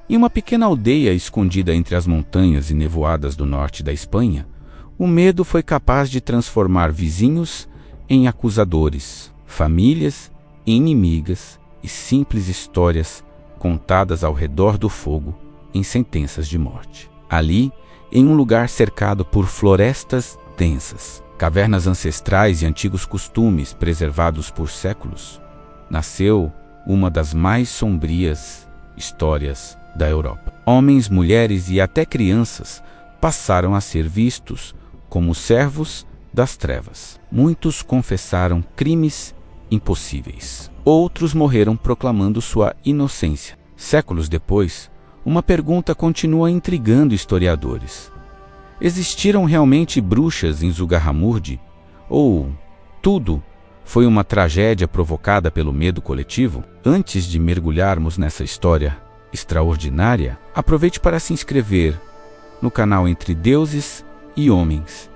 Em uma pequena aldeia escondida entre as montanhas e nevoadas do norte da Espanha, o medo foi capaz de transformar vizinhos em acusadores, famílias em inimigas e simples histórias contadas ao redor do fogo em sentenças de morte. Ali, em um lugar cercado por florestas densas, cavernas ancestrais e antigos costumes preservados por séculos, nasceu uma das mais sombrias histórias da Europa. Homens, mulheres e até crianças passaram a ser vistos como servos das trevas. Muitos confessaram crimes impossíveis. Outros morreram proclamando sua inocência. Séculos depois, uma pergunta continua intrigando historiadores. Existiram realmente bruxas em Zugarramurdi? Ou tudo foi uma tragédia provocada pelo medo coletivo? Antes de mergulharmos nessa história extraordinária, aproveite para se inscrever no canal Entre Deuses e Homens,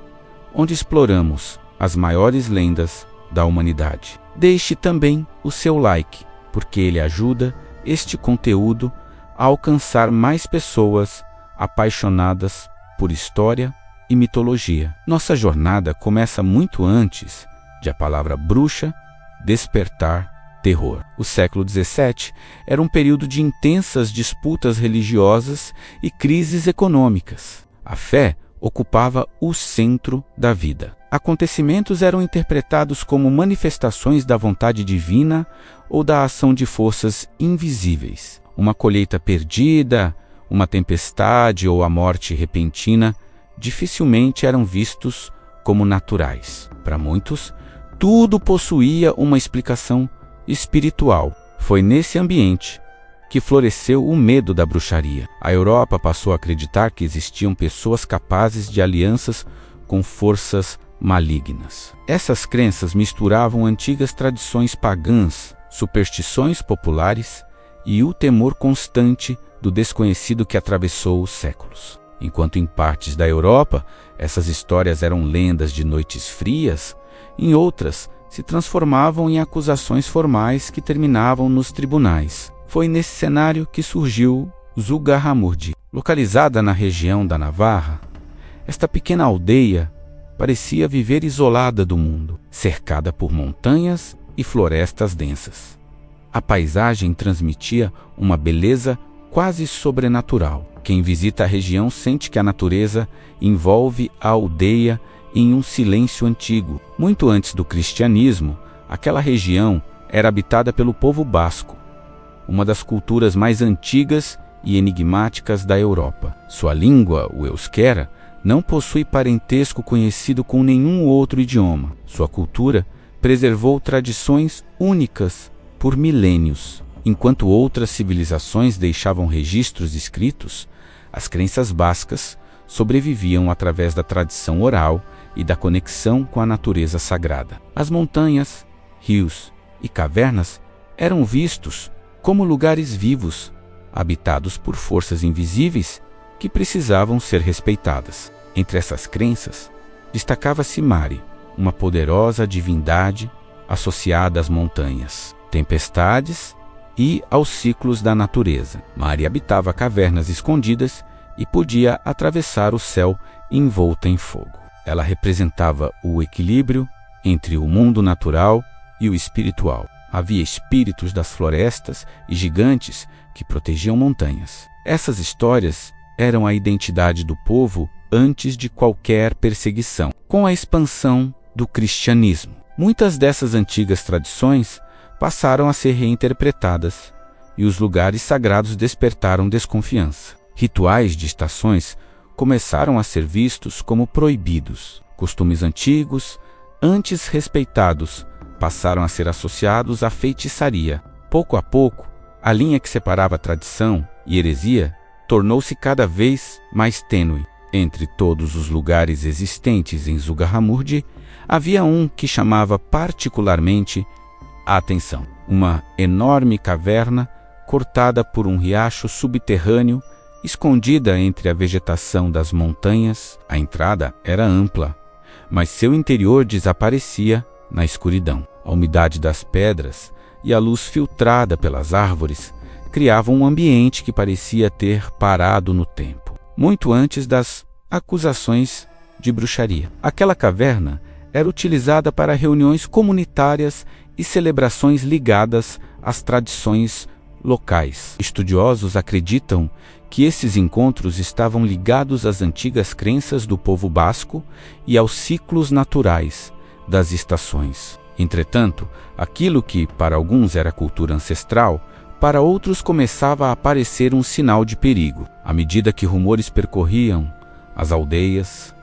onde exploramos as maiores lendas da humanidade. Deixe também o seu like, porque ele ajuda este conteúdo a alcançar mais pessoas apaixonadas por história e mitologia. Nossa jornada começa muito antes de a palavra bruxa despertar terror. O século XVII era um período de intensas disputas religiosas e crises econômicas. A fé ocupava o centro da vida. Acontecimentos eram interpretados como manifestações da vontade divina ou da ação de forças invisíveis. Uma colheita perdida, uma tempestade ou a morte repentina dificilmente eram vistos como naturais. Para muitos, tudo possuía uma explicação espiritual. Foi nesse ambiente que floresceu o medo da bruxaria. A Europa passou a acreditar que existiam pessoas capazes de alianças com forças malignas. Essas crenças misturavam antigas tradições pagãs, superstições populares e o temor constante do desconhecido que atravessou os séculos. Enquanto em partes da Europa essas histórias eram lendas de noites frias, em outras se transformavam em acusações formais que terminavam nos tribunais. Foi nesse cenário que surgiu Zugarramurdi. Localizada na região da Navarra, esta pequena aldeia parecia viver isolada do mundo, cercada por montanhas e florestas densas. A paisagem transmitia uma beleza quase sobrenatural. Quem visita a região sente que a natureza envolve a aldeia em um silêncio antigo. Muito antes do cristianismo, aquela região era habitada pelo povo basco, uma das culturas mais antigas e enigmáticas da Europa. Sua língua, o euskera, não possui parentesco conhecido com nenhum outro idioma. Sua cultura preservou tradições únicas por milênios. Enquanto outras civilizações deixavam registros escritos, as crenças bascas sobreviviam através da tradição oral e da conexão com a natureza sagrada. As montanhas, rios e cavernas eram vistos como lugares vivos, habitados por forças invisíveis que precisavam ser respeitadas. Entre essas crenças, destacava-se Mari, uma poderosa divindade associada às montanhas, tempestades e aos ciclos da natureza. Mari habitava cavernas escondidas e podia atravessar o céu envolta em fogo. Ela representava o equilíbrio entre o mundo natural e o espiritual. Havia espíritos das florestas e gigantes que protegiam montanhas. Essas histórias eram a identidade do povo antes de qualquer perseguição. Com a expansão do cristianismo, muitas dessas antigas tradições passaram a ser reinterpretadas e os lugares sagrados despertaram desconfiança. Rituais de estações começaram a ser vistos como proibidos. Costumes antigos, antes respeitados, passaram a ser associados à feitiçaria. Pouco a pouco, a linha que separava tradição e heresia tornou-se cada vez mais tênue. Entre todos os lugares existentes em Zugarramurdi, havia um que chamava particularmente a atenção. Uma enorme caverna cortada por um riacho subterrâneo, escondida entre a vegetação das montanhas. A entrada era ampla, mas seu interior desaparecia na escuridão. A umidade das pedras e a luz filtrada pelas árvores criavam um ambiente que parecia ter parado no tempo, muito antes das acusações de bruxaria. Aquela caverna era utilizada para reuniões comunitárias e celebrações ligadas às tradições locais. Estudiosos acreditam que esses encontros estavam ligados às antigas crenças do povo basco e aos ciclos naturais das estações. Entretanto, aquilo que para alguns era cultura ancestral, para outros começava a parecer um sinal de perigo. À medida que rumores percorriam as aldeias,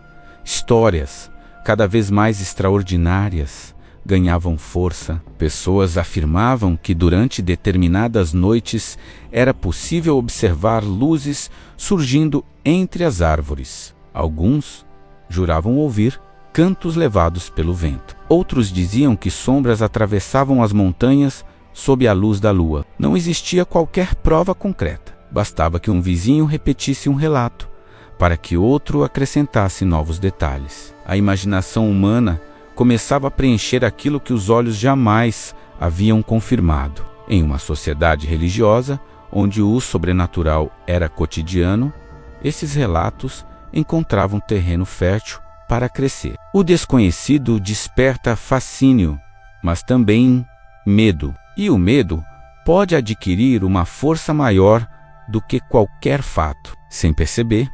histórias cada vez mais extraordinárias ganhavam força. Pessoas afirmavam que durante determinadas noites era possível observar luzes surgindo entre as árvores. Alguns juravam ouvir cantos levados pelo vento. Outros diziam que sombras atravessavam as montanhas sob a luz da lua. Não existia qualquer prova concreta. Bastava que um vizinho repetisse um relato para que outro acrescentasse novos detalhes. A imaginação humana começava a preencher aquilo que os olhos jamais haviam confirmado. Em uma sociedade religiosa, onde o sobrenatural era cotidiano, esses relatos encontravam terreno fértil para crescer. O desconhecido desperta fascínio, mas também medo. E o medo pode adquirir uma força maior do que qualquer fato. Sem perceber,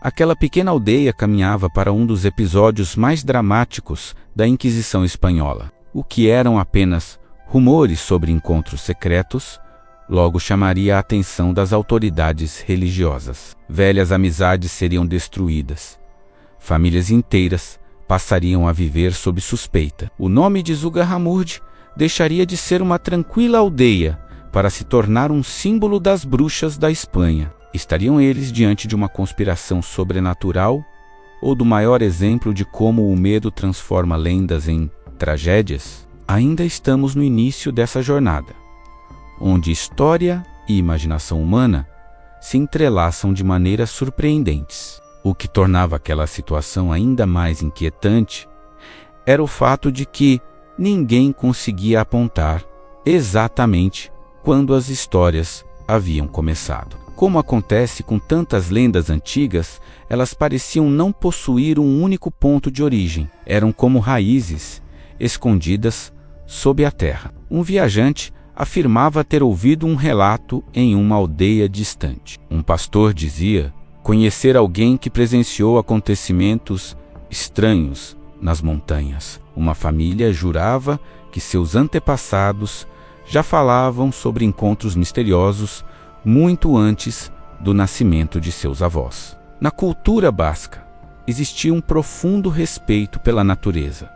aquela pequena aldeia caminhava para um dos episódios mais dramáticos da Inquisição Espanhola. O que eram apenas rumores sobre encontros secretos, logo chamaria a atenção das autoridades religiosas. Velhas amizades seriam destruídas. Famílias inteiras passariam a viver sob suspeita. O nome de Zugarramurdi deixaria de ser uma tranquila aldeia para se tornar um símbolo das bruxas da Espanha. Estariam eles diante de uma conspiração sobrenatural ou do maior exemplo de como o medo transforma lendas em tragédias? Ainda estamos no início dessa jornada, onde história e imaginação humana se entrelaçam de maneiras surpreendentes. O que tornava aquela situação ainda mais inquietante era o fato de que ninguém conseguia apontar exatamente quando as histórias haviam começado. Como acontece com tantas lendas antigas, elas pareciam não possuir um único ponto de origem. Eram como raízes escondidas sob a terra. Um viajante afirmava ter ouvido um relato em uma aldeia distante. Um pastor dizia conhecer alguém que presenciou acontecimentos estranhos nas montanhas. Uma família jurava que seus antepassados já falavam sobre encontros misteriosos muito antes do nascimento de seus avós. Na cultura basca, existia um profundo respeito pela natureza.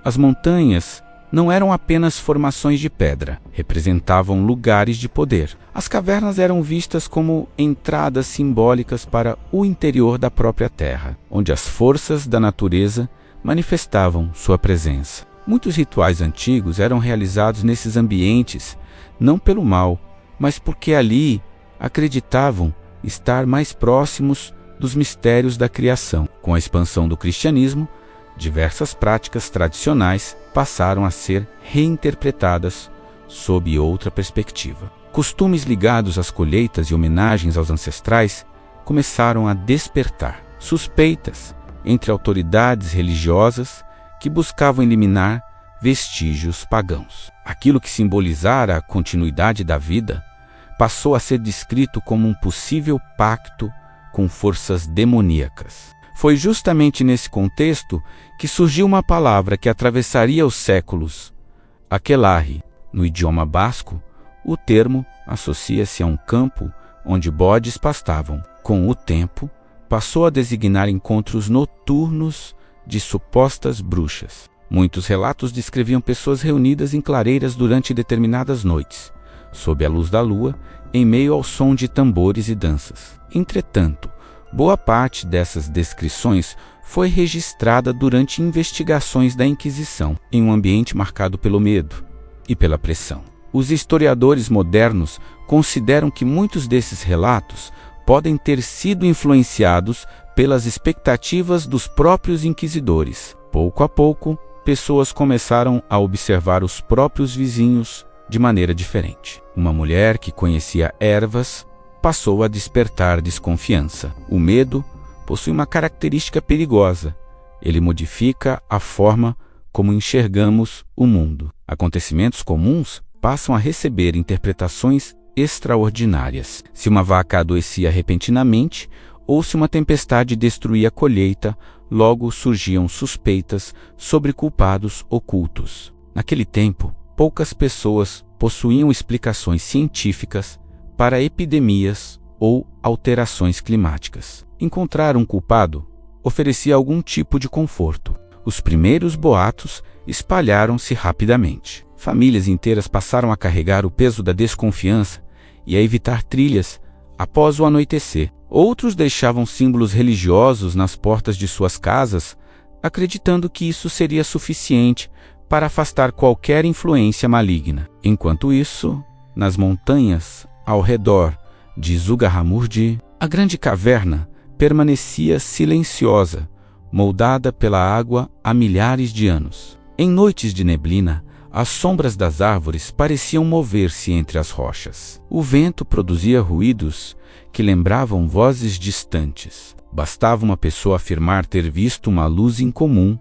As montanhas não eram apenas formações de pedra, representavam lugares de poder. As cavernas eram vistas como entradas simbólicas para o interior da própria terra, onde as forças da natureza manifestavam sua presença. Muitos rituais antigos eram realizados nesses ambientes, não pelo mal, mas porque ali acreditavam estar mais próximos dos mistérios da criação. Com a expansão do cristianismo, diversas práticas tradicionais passaram a ser reinterpretadas sob outra perspectiva. Costumes ligados às colheitas e homenagens aos ancestrais começaram a despertar suspeitas entre autoridades religiosas que buscavam eliminar vestígios pagãos. Aquilo que simbolizara a continuidade da vida passou a ser descrito como um possível pacto com forças demoníacas. Foi justamente nesse contexto que surgiu uma palavra que atravessaria os séculos, aquelarre. No idioma basco, o termo associa-se a um campo onde bodes pastavam. Com o tempo, passou a designar encontros noturnos de supostas bruxas. Muitos relatos descreviam pessoas reunidas em clareiras durante determinadas noites, sob a luz da lua, em meio ao som de tambores e danças. Entretanto, boa parte dessas descrições foi registrada durante investigações da Inquisição, em um ambiente marcado pelo medo e pela pressão. Os historiadores modernos consideram que muitos desses relatos podem ter sido influenciados pelas expectativas dos próprios inquisidores. Pouco a pouco, pessoas começaram a observar os próprios vizinhos de maneira diferente. Uma mulher que conhecia ervas passou a despertar desconfiança. O medo possui uma característica perigosa. Ele modifica a forma como enxergamos o mundo. Acontecimentos comuns passam a receber interpretações extraordinárias. Se uma vaca adoecia repentinamente ou se uma tempestade destruía a colheita, logo surgiam suspeitas sobre culpados ocultos. Naquele tempo, poucas pessoas possuíam explicações científicas para epidemias ou alterações climáticas. Encontrar um culpado oferecia algum tipo de conforto. Os primeiros boatos espalharam-se rapidamente. Famílias inteiras passaram a carregar o peso da desconfiança e a evitar trilhas após o anoitecer. Outros deixavam símbolos religiosos nas portas de suas casas, acreditando que isso seria suficiente para afastar qualquer influência maligna. Enquanto isso, nas montanhas ao redor de Zugarramurdi, a grande caverna permanecia silenciosa, moldada pela água há milhares de anos. Em noites de neblina, as sombras das árvores pareciam mover-se entre as rochas. O vento produzia ruídos que lembravam vozes distantes. Bastava uma pessoa afirmar ter visto uma luz incomum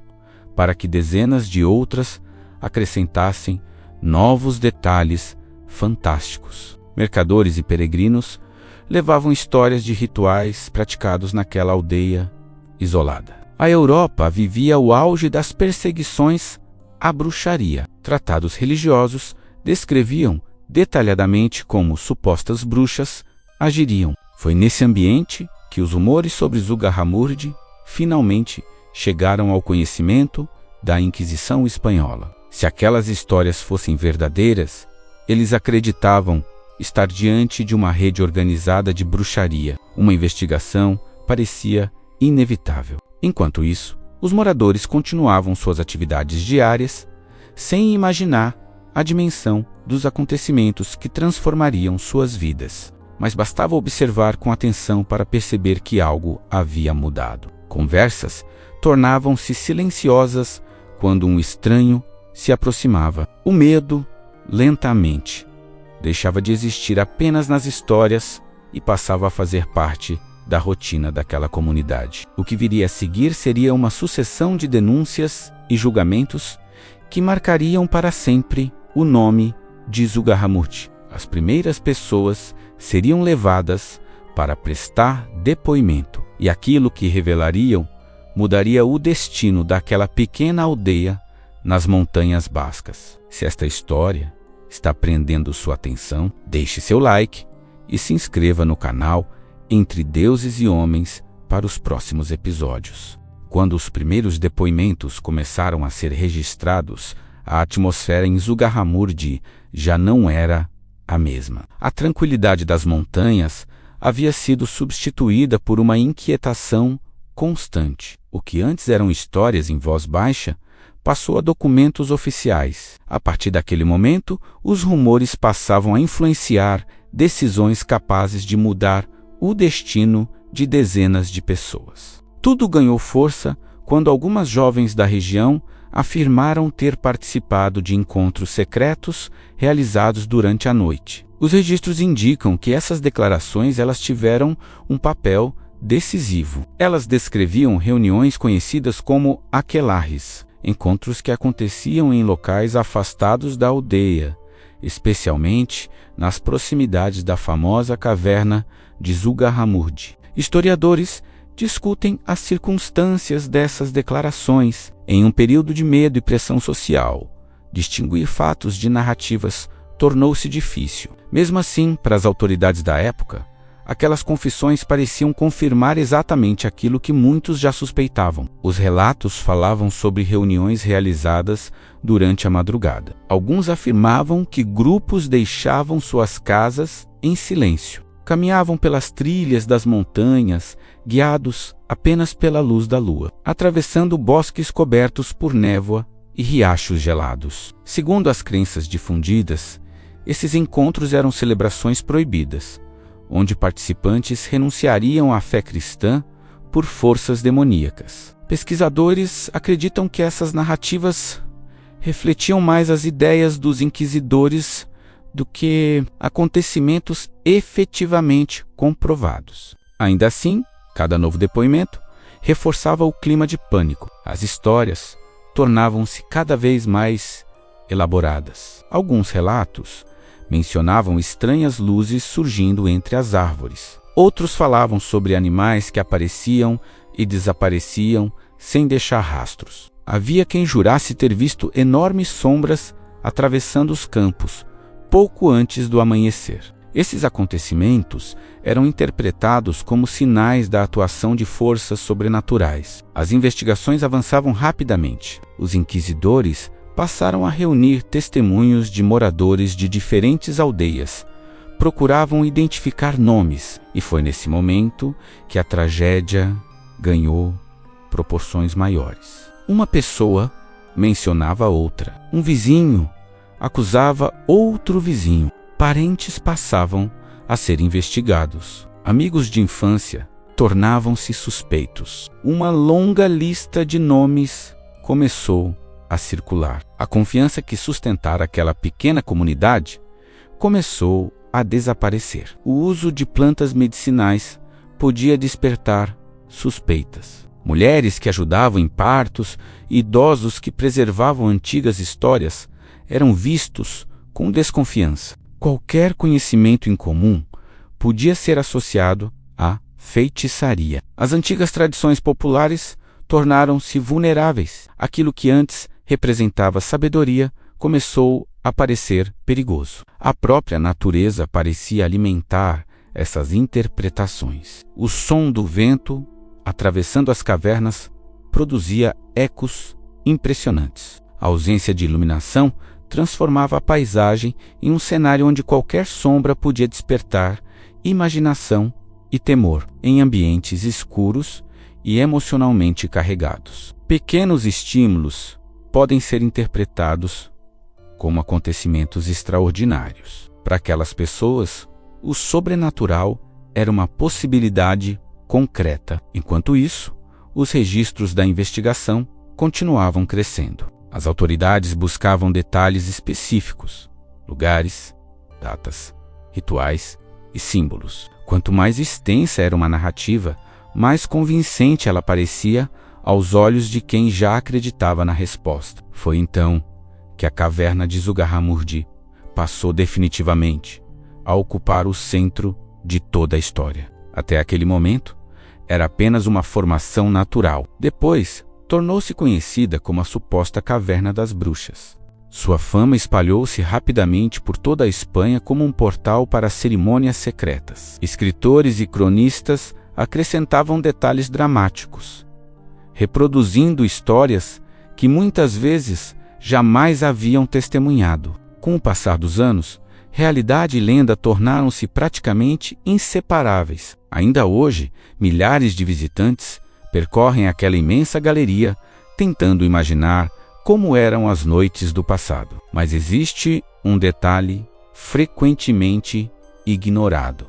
para que dezenas de outras acrescentassem novos detalhes fantásticos. Mercadores e peregrinos levavam histórias de rituais praticados naquela aldeia isolada. A Europa vivia o auge das perseguições à bruxaria. Tratados religiosos descreviam detalhadamente como supostas bruxas agiriam. Foi nesse ambiente que os rumores sobre Zugarramurdi finalmente chegaram ao conhecimento da Inquisição Espanhola. Se aquelas histórias fossem verdadeiras, eles acreditavam estar diante de uma rede organizada de bruxaria. Uma investigação parecia inevitável. Enquanto isso, os moradores continuavam suas atividades diárias, sem imaginar a dimensão dos acontecimentos que transformariam suas vidas. Mas bastava observar com atenção para perceber que algo havia mudado. Conversas tornavam-se silenciosas quando um estranho se aproximava. O medo, lentamente, deixava de existir apenas nas histórias e passava a fazer parte da rotina daquela comunidade. O que viria a seguir seria uma sucessão de denúncias e julgamentos que marcariam para sempre o nome de Zugarramurdi. As primeiras pessoas seriam levadas para prestar depoimento, e aquilo que revelariam mudaria o destino daquela pequena aldeia nas montanhas bascas. Se esta história está prendendo sua atenção, deixe seu like e se inscreva no canal Entre Deuses e Homens para os próximos episódios. Quando os primeiros depoimentos começaram a ser registrados, a atmosfera em Zugarramurdi já não era a mesma. A tranquilidade das montanhas havia sido substituída por uma inquietação constante. O que antes eram histórias em voz baixa passou a documentos oficiais. A partir daquele momento, os rumores passavam a influenciar decisões capazes de mudar o destino de dezenas de pessoas. Tudo ganhou força quando algumas jovens da região afirmaram ter participado de encontros secretos realizados durante a noite. Os registros indicam que essas declarações tiveram um papel decisivo. Elas descreviam reuniões conhecidas como aquelarres, encontros que aconteciam em locais afastados da aldeia, especialmente nas proximidades da famosa caverna de Zugarramurdi. Historiadores discutem as circunstâncias dessas declarações. Em um período de medo e pressão social, distinguir fatos de narrativas tornou-se difícil. Mesmo assim, para as autoridades da época, aquelas confissões pareciam confirmar exatamente aquilo que muitos já suspeitavam. Os relatos falavam sobre reuniões realizadas durante a madrugada. Alguns afirmavam que grupos deixavam suas casas em silêncio. Caminhavam pelas trilhas das montanhas, guiados apenas pela luz da lua, atravessando bosques cobertos por névoa e riachos gelados. Segundo as crenças difundidas, esses encontros eram celebrações proibidas, onde participantes renunciariam à fé cristã por forças demoníacas. Pesquisadores acreditam que essas narrativas refletiam mais as ideias dos inquisidores do que acontecimentos efetivamente comprovados. Ainda assim, cada novo depoimento reforçava o clima de pânico. As histórias tornavam-se cada vez mais elaboradas. Alguns relatos mencionavam estranhas luzes surgindo entre as árvores. Outros falavam sobre animais que apareciam e desapareciam sem deixar rastros. Havia quem jurasse ter visto enormes sombras atravessando os campos pouco antes do amanhecer. Esses acontecimentos eram interpretados como sinais da atuação de forças sobrenaturais. As investigações avançavam rapidamente. Os inquisidores passaram a reunir testemunhos de moradores de diferentes aldeias. Procuravam identificar nomes, e foi nesse momento que a tragédia ganhou proporções maiores. Uma pessoa mencionava outra. Um vizinho acusava outro vizinho. Parentes passavam a ser investigados. Amigos de infância tornavam-se suspeitos. Uma longa lista de nomes começou a circular. A confiança que sustentara aquela pequena comunidade começou a desaparecer. O uso de plantas medicinais podia despertar suspeitas. Mulheres que ajudavam em partos e idosos que preservavam antigas histórias eram vistos com desconfiança. Qualquer conhecimento em comum podia ser associado à feitiçaria. As antigas tradições populares tornaram-se vulneráveis. Aquilo que antes representava sabedoria começou a parecer perigoso. A própria natureza parecia alimentar essas interpretações. O som do vento atravessando as cavernas produzia ecos impressionantes. A ausência de iluminação transformava a paisagem em um cenário onde qualquer sombra podia despertar imaginação e temor em ambientes escuros e emocionalmente carregados. Pequenos estímulos podem ser interpretados como acontecimentos extraordinários. Para aquelas pessoas, o sobrenatural era uma possibilidade concreta. Enquanto isso, os registros da investigação continuavam crescendo. As autoridades buscavam detalhes específicos, lugares, datas, rituais e símbolos. Quanto mais extensa era uma narrativa, mais convincente ela parecia aos olhos de quem já acreditava na resposta. Foi então que a caverna de Zugarramurdi passou definitivamente a ocupar o centro de toda a história. Até aquele momento, era apenas uma formação natural. Depois, tornou-se conhecida como a suposta Caverna das Bruxas. Sua fama espalhou-se rapidamente por toda a Espanha como um portal para cerimônias secretas. Escritores e cronistas acrescentavam detalhes dramáticos, reproduzindo histórias que muitas vezes jamais haviam testemunhado. Com o passar dos anos, realidade e lenda tornaram-se praticamente inseparáveis. Ainda hoje, milhares de visitantes percorrem aquela imensa galeria, tentando imaginar como eram as noites do passado. Mas existe um detalhe frequentemente ignorado.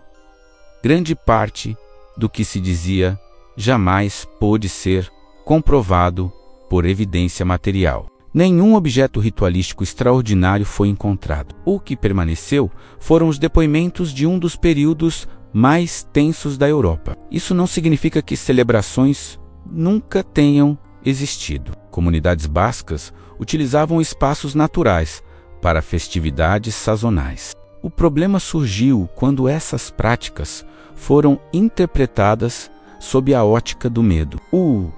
Grande parte do que se dizia jamais pôde ser comprovado por evidência material. Nenhum objeto ritualístico extraordinário foi encontrado. O que permaneceu foram os depoimentos de um dos períodos mais tensos da Europa. Isso não significa que celebrações nunca tenham existido. Comunidades bascas utilizavam espaços naturais para festividades sazonais. O problema surgiu quando essas práticas foram interpretadas sob a ótica do medo. O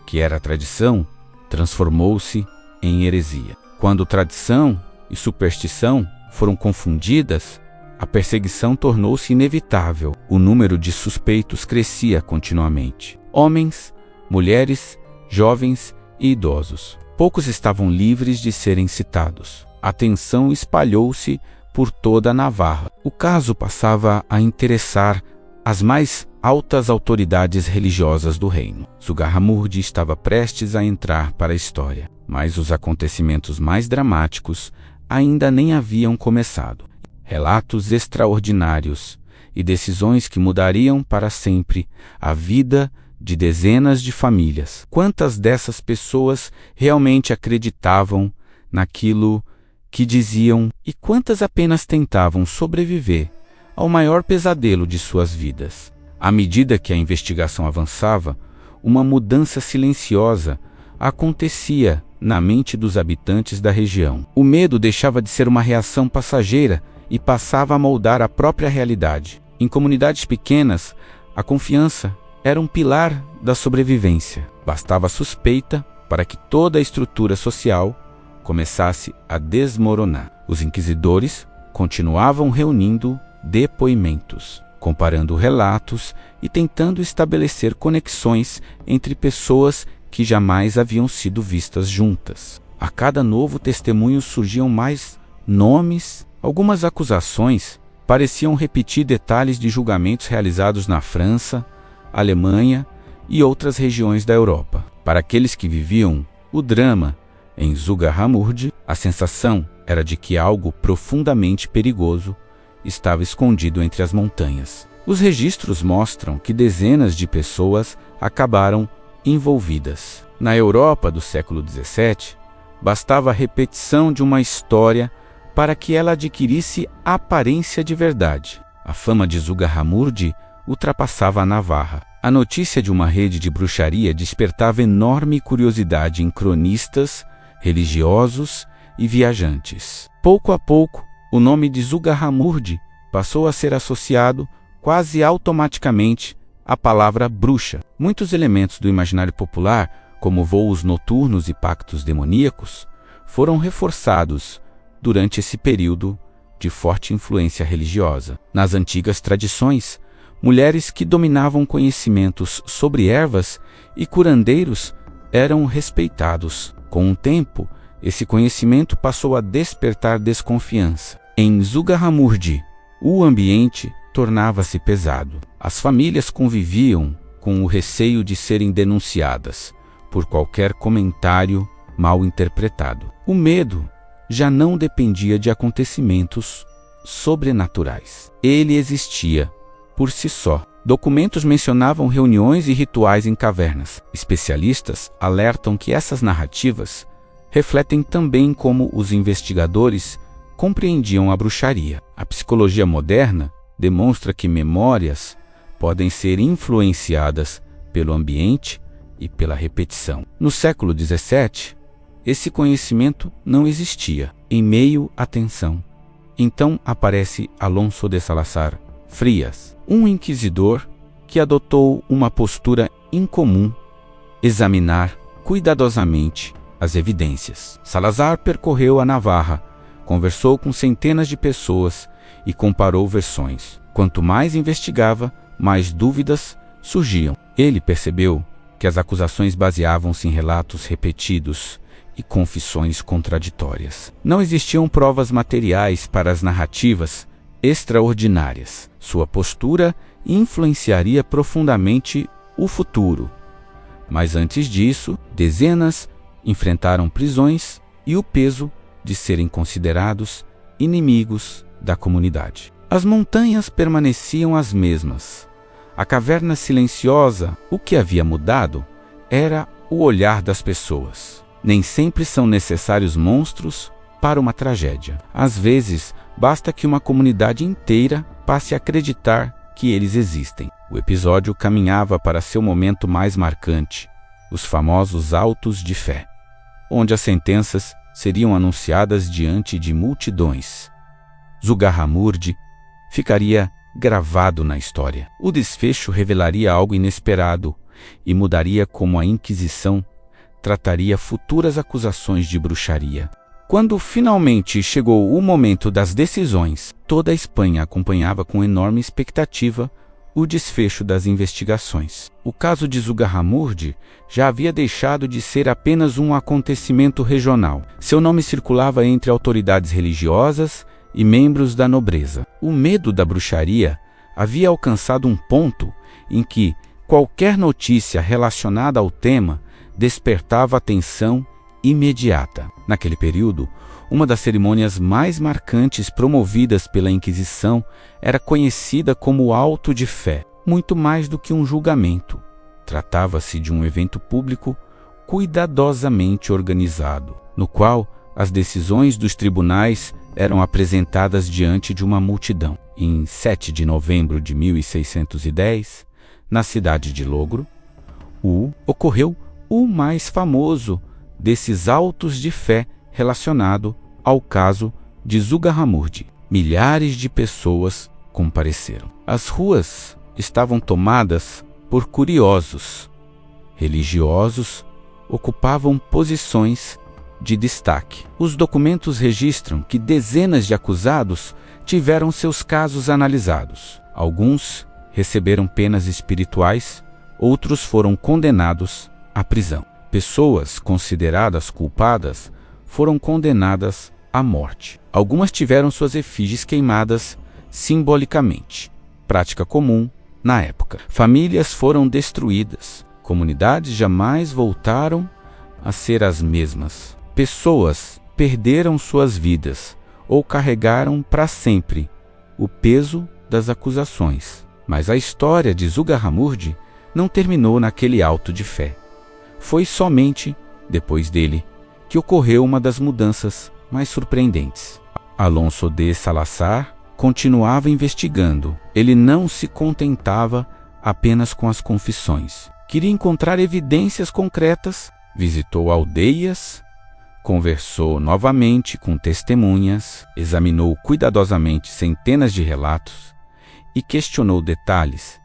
que era tradição transformou-se em heresia. Quando tradição e superstição foram confundidas, a perseguição tornou-se inevitável. O número de suspeitos crescia continuamente. Homens, mulheres, jovens e idosos. Poucos estavam livres de serem citados. A tensão espalhou-se por toda a Navarra. O caso passava a interessar as mais altas autoridades religiosas do reino. Zugarramurdi estava prestes a entrar para a história, mas os acontecimentos mais dramáticos ainda nem haviam começado. Relatos extraordinários e decisões que mudariam para sempre a vida de dezenas de famílias. Quantas dessas pessoas realmente acreditavam naquilo que diziam e quantas apenas tentavam sobreviver ao maior pesadelo de suas vidas. À medida que a investigação avançava, uma mudança silenciosa acontecia na mente dos habitantes da região. O medo deixava de ser uma reação passageira e passava a moldar a própria realidade. Em comunidades pequenas, a confiança era um pilar da sobrevivência. Bastava suspeita para que toda a estrutura social começasse a desmoronar. Os inquisidores continuavam reunindo depoimentos, comparando relatos e tentando estabelecer conexões entre pessoas que jamais haviam sido vistas juntas. A cada novo testemunho surgiam mais nomes. Algumas acusações pareciam repetir detalhes de julgamentos realizados na França, Alemanha e outras regiões da Europa. Para aqueles que viviam o drama em Zugarramurdi, a sensação era de que algo profundamente perigoso estava escondido entre as montanhas. Os registros mostram que dezenas de pessoas acabaram envolvidas. Na Europa do século XVII, bastava a repetição de uma história para que ela adquirisse aparência de verdade. A fama de Zugarramurdi ultrapassava a Navarra. A notícia de uma rede de bruxaria despertava enorme curiosidade em cronistas, religiosos e viajantes. Pouco a pouco, o nome de Zugarramurdi passou a ser associado quase automaticamente à palavra bruxa. Muitos elementos do imaginário popular, como voos noturnos e pactos demoníacos, foram reforçados durante esse período de forte influência religiosa. Nas antigas tradições, mulheres que dominavam conhecimentos sobre ervas e curandeiros eram respeitados. Com o tempo, esse conhecimento passou a despertar desconfiança. Em Zugarramurdi, o ambiente tornava-se pesado. As famílias conviviam com o receio de serem denunciadas por qualquer comentário mal interpretado. O medo já não dependia de acontecimentos sobrenaturais. Ele existia por si só. Documentos mencionavam reuniões e rituais em cavernas. Especialistas alertam que essas narrativas refletem também como os investigadores compreendiam a bruxaria. A psicologia moderna demonstra que memórias podem ser influenciadas pelo ambiente e pela repetição. No século XVII, esse conhecimento não existia. Em meio à tensão, então aparece Alonso de Salazar Frias, um inquisidor que adotou uma postura incomum: examinar cuidadosamente as evidências. Salazar percorreu a Navarra, conversou com centenas de pessoas e comparou versões. Quanto mais investigava, mais dúvidas surgiam. Ele percebeu que as acusações baseavam-se em relatos repetidos e confissões contraditórias. Não existiam provas materiais para as narrativas extraordinárias. Sua postura influenciaria profundamente o futuro. Mas antes disso, dezenas enfrentaram prisões e o peso de serem considerados inimigos da comunidade. As montanhas permaneciam as mesmas. A caverna silenciosa, o que havia mudado era o olhar das pessoas. Nem sempre são necessários monstros para uma tragédia. Às vezes, basta que uma comunidade inteira passe a acreditar que eles existem. O episódio caminhava para seu momento mais marcante, os famosos autos de fé, onde as sentenças seriam anunciadas diante de multidões. Zugarramurdi ficaria gravado na história. O desfecho revelaria algo inesperado e mudaria como a Inquisição trataria futuras acusações de bruxaria. Quando finalmente chegou o momento das decisões, toda a Espanha acompanhava com enorme expectativa o desfecho das investigações. O caso de Zugarramurdi já havia deixado de ser apenas um acontecimento regional. Seu nome circulava entre autoridades religiosas e membros da nobreza. O medo da bruxaria havia alcançado um ponto em que qualquer notícia relacionada ao tema despertava atenção imediata. Naquele período, uma das cerimônias mais marcantes promovidas pela Inquisição era conhecida como o auto de fé. Muito mais do que um julgamento, tratava-se de um evento público cuidadosamente organizado, no qual as decisões dos tribunais eram apresentadas diante de uma multidão. Em 7 de novembro de 1610, na cidade de Logro, ocorreu o mais famoso desses autos de fé relacionado ao caso de Zugarramurdi. Milhares de pessoas compareceram. As ruas estavam tomadas por curiosos. Religiosos ocupavam posições de destaque. Os documentos registram que dezenas de acusados tiveram seus casos analisados. Alguns receberam penas espirituais, outros foram condenados à prisão. Pessoas consideradas culpadas foram condenadas à morte. Algumas tiveram suas efígies queimadas simbolicamente, prática comum na época. Famílias foram destruídas. Comunidades jamais voltaram a ser as mesmas. Pessoas perderam suas vidas ou carregaram para sempre o peso das acusações. Mas a história de Zugarramurdi não terminou naquele auto de fé. Foi somente depois dele que ocorreu uma das mudanças mais surpreendentes. Alonso de Salazar continuava investigando. Ele não se contentava apenas com as confissões. Queria encontrar evidências concretas, visitou aldeias, conversou novamente com testemunhas, examinou cuidadosamente centenas de relatos e questionou detalhes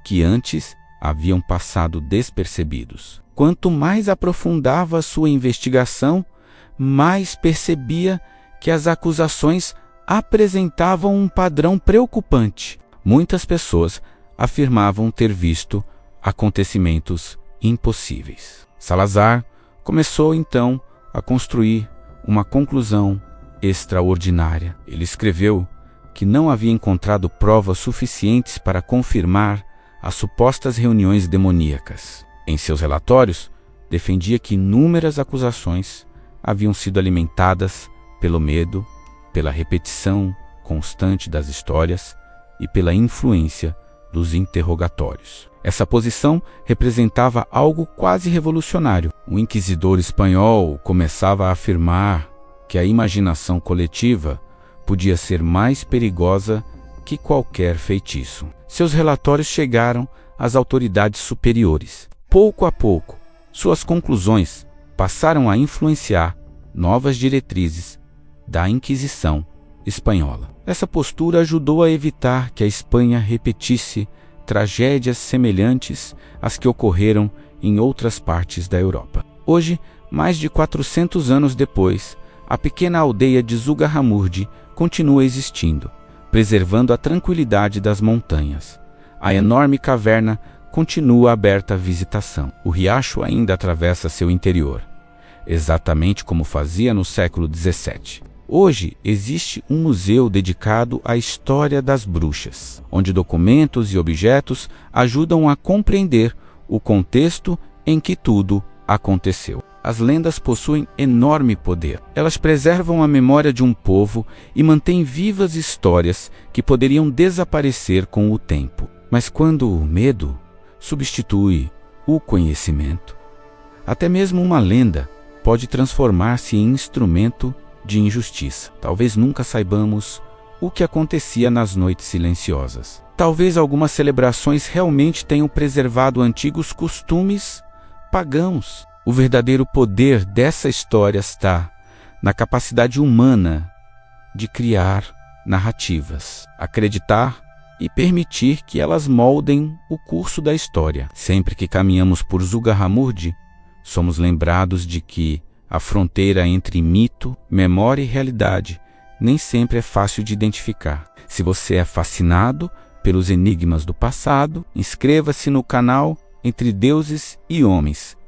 que antes haviam passado despercebidos. Quanto mais aprofundava sua investigação, mais percebia que as acusações apresentavam um padrão preocupante. Muitas pessoas afirmavam ter visto acontecimentos impossíveis. Salazar começou então a construir uma conclusão extraordinária. Ele escreveu que não havia encontrado provas suficientes para confirmar as supostas reuniões demoníacas. Em seus relatórios, defendia que inúmeras acusações haviam sido alimentadas pelo medo, pela repetição constante das histórias e pela influência dos interrogatórios. Essa posição representava algo quase revolucionário. O inquisidor espanhol começava a afirmar que a imaginação coletiva podia ser mais perigosa que qualquer feitiço. Seus relatórios chegaram às autoridades superiores. Pouco a pouco, suas conclusões passaram a influenciar novas diretrizes da Inquisição espanhola. Essa postura ajudou a evitar que a Espanha repetisse tragédias semelhantes às que ocorreram em outras partes da Europa. Hoje, mais de 400 anos depois, a pequena aldeia de Zugarramurdi continua existindo, preservando a tranquilidade das montanhas. A enorme caverna continua aberta à visitação. O riacho ainda atravessa seu interior, exatamente como fazia no século XVII. Hoje existe um museu dedicado à história das bruxas, onde documentos e objetos ajudam a compreender o contexto em que tudo aconteceu. As lendas possuem enorme poder. Elas preservam a memória de um povo e mantêm vivas histórias que poderiam desaparecer com o tempo. Mas quando o medo substitui o conhecimento, até mesmo uma lenda pode transformar-se em instrumento de injustiça. Talvez nunca saibamos o que acontecia nas noites silenciosas. Talvez algumas celebrações realmente tenham preservado antigos costumes pagãos. O verdadeiro poder dessa história está na capacidade humana de criar narrativas, acreditar e permitir que elas moldem o curso da história. Sempre que caminhamos por Zugarramurdi, somos lembrados de que a fronteira entre mito, memória e realidade nem sempre é fácil de identificar. Se você é fascinado pelos enigmas do passado, inscreva-se no canal Entre Deuses e Homens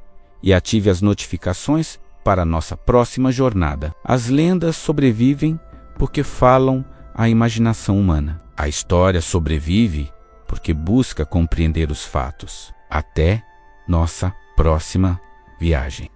e ative as notificações para a nossa próxima jornada. As lendas sobrevivem porque falam à imaginação humana. A história sobrevive porque busca compreender os fatos. Até nossa próxima viagem.